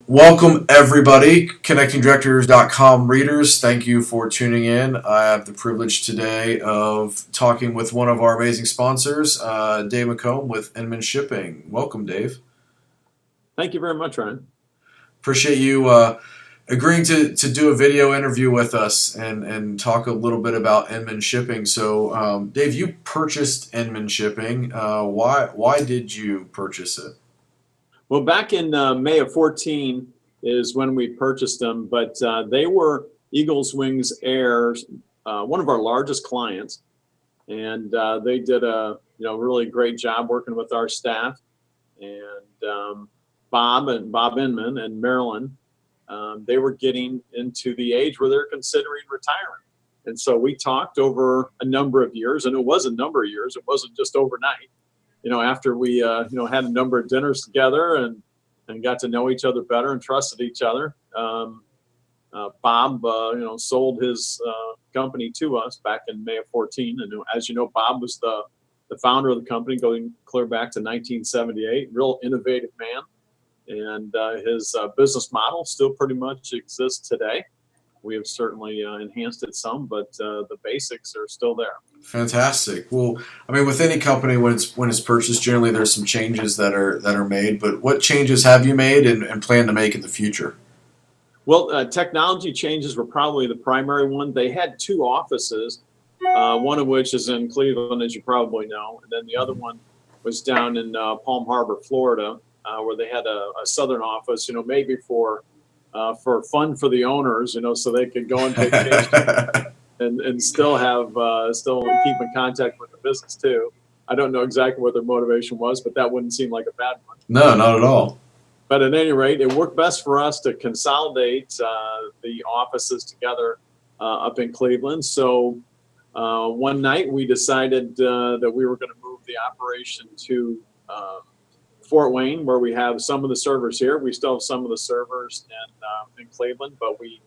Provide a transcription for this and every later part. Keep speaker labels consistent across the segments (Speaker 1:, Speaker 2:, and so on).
Speaker 1: Welcome, everybody. ConnectingDirectors.com readers, thank you for tuning in. I have the privilege today of talking with one of our amazing sponsors, Dave McComb with Inman Shipping. Welcome, Dave.
Speaker 2: Thank you very much, Ryan.
Speaker 1: Appreciate you agreeing to do a video interview with us and talk a little bit about Inman Shipping. So, Dave, you purchased Inman Shipping. Why did you purchase it?
Speaker 2: Well, back in May of 14 is when we purchased them, but they were Eagles Wings Air's one of our largest clients, and they did a really great job working with our staff. And Bob Inman and Marilyn, they were getting into the age where they're considering retiring, and so we talked over a number of years, and it was a number of years. It wasn't just overnight. After we, had a number of dinners together and got to know each other better and trusted each other, Bob, sold his company to us back in May of 14. And as you know, Bob was the founder of the company going clear back to 1978, real innovative man. And his business model still pretty much exists today. We have certainly enhanced it some, but the basics are still there.
Speaker 1: Fantastic. Well, I mean, with any company when it's purchased, generally there's some changes that are made. But what changes have you made and plan to make in the future?
Speaker 2: Well, technology changes were probably the primary one. They had two offices, one of which is in Cleveland, as you probably know, and then the other one was down in Palm Harbor, Florida, where they had a southern office. Maybe for fun for the owners, so they could go on vacation and still keep in contact with the business too. I don't know exactly what their motivation was, but that wouldn't seem like a bad one.
Speaker 1: No, not at all.
Speaker 2: But at any rate, it worked best for us to consolidate the offices together up in Cleveland. So one night we decided that we were going to move the operation to Fort Wayne, where we have some of the servers here. We still have some of the servers in Cleveland, but we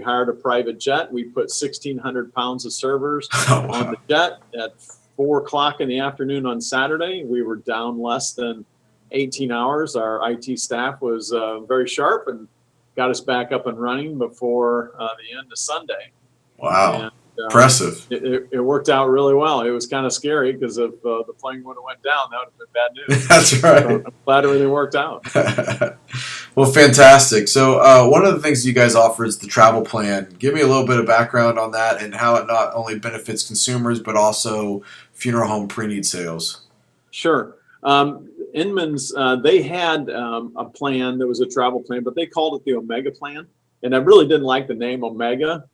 Speaker 2: hired a private jet. We put 1,600 pounds of servers on the jet at 4 o'clock in the afternoon on Saturday. We were down less than 18 hours. Our IT staff was very sharp and got us back up and running before the end of Sunday.
Speaker 1: Wow.
Speaker 2: And,
Speaker 1: impressive.
Speaker 2: It worked out really well. It was kind of scary because if the plane would have went down, that would have been bad news.
Speaker 1: That's right.
Speaker 2: So I'm glad everything worked out.
Speaker 1: Well, fantastic. So one of the things you guys offer is the travel plan. Give me a little bit of background on that and how it not only benefits consumers, but also funeral home pre-need sales.
Speaker 2: Sure. Inman's, they had a plan that was a travel plan, but they called it the Omega plan. And I really didn't like the name Omega.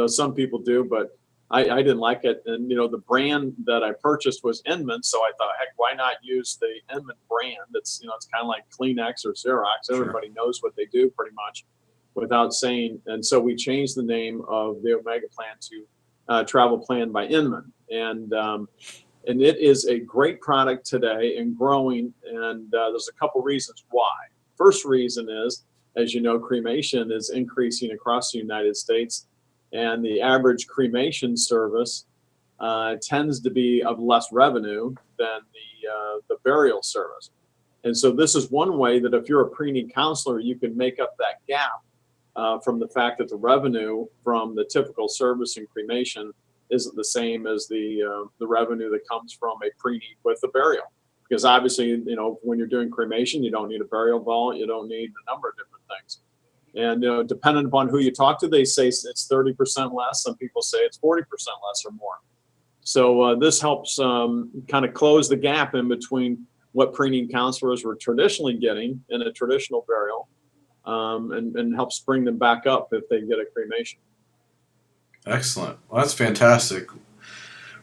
Speaker 2: Some people do, but I didn't like it. And, the brand that I purchased was Inman. So I thought, heck, why not use the Inman brand? It's kind of like Kleenex or Xerox. Everybody knows what they do pretty much without saying. And so we changed the name of the Omega plan to Travel Plan by Inman. And it is a great product today and growing. And there's a couple reasons why. First reason is, as you know, cremation is increasing across the United States. And the average cremation service tends to be of less revenue than the burial service. And so this is one way that if you're a pre-need counselor, you can make up that gap from the fact that the revenue from the typical service in cremation isn't the same as the revenue that comes from a pre-need with the burial. Because obviously, when you're doing cremation, you don't need a burial vault, you don't need a number of different things. And depending upon who you talk to, they say it's 30% less. Some people say it's 40% less or more. So this helps kind of close the gap in between what pre-need counselors were traditionally getting in a traditional burial and helps bring them back up if they get a cremation.
Speaker 1: Excellent. Well, that's fantastic.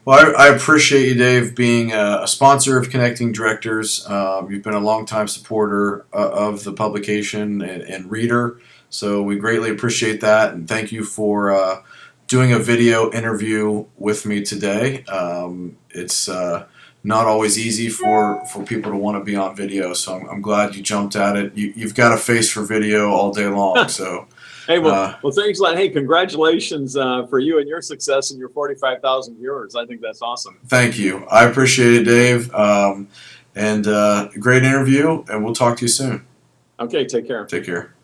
Speaker 1: Well, I appreciate you, Dave, being a sponsor of Connecting Directors. You've been a longtime supporter of the publication and reader. So we greatly appreciate that, and thank you for doing a video interview with me today. It's not always easy for people to want to be on video, so I'm glad you jumped at it. You've got a face for video all day long. So,
Speaker 2: hey, well, thanks a lot. Hey, congratulations for you and your success and your 45,000 viewers. I think that's awesome.
Speaker 1: Thank you. I appreciate it, Dave. And great interview, and we'll talk to you soon.
Speaker 2: Okay, take care.
Speaker 1: Take care.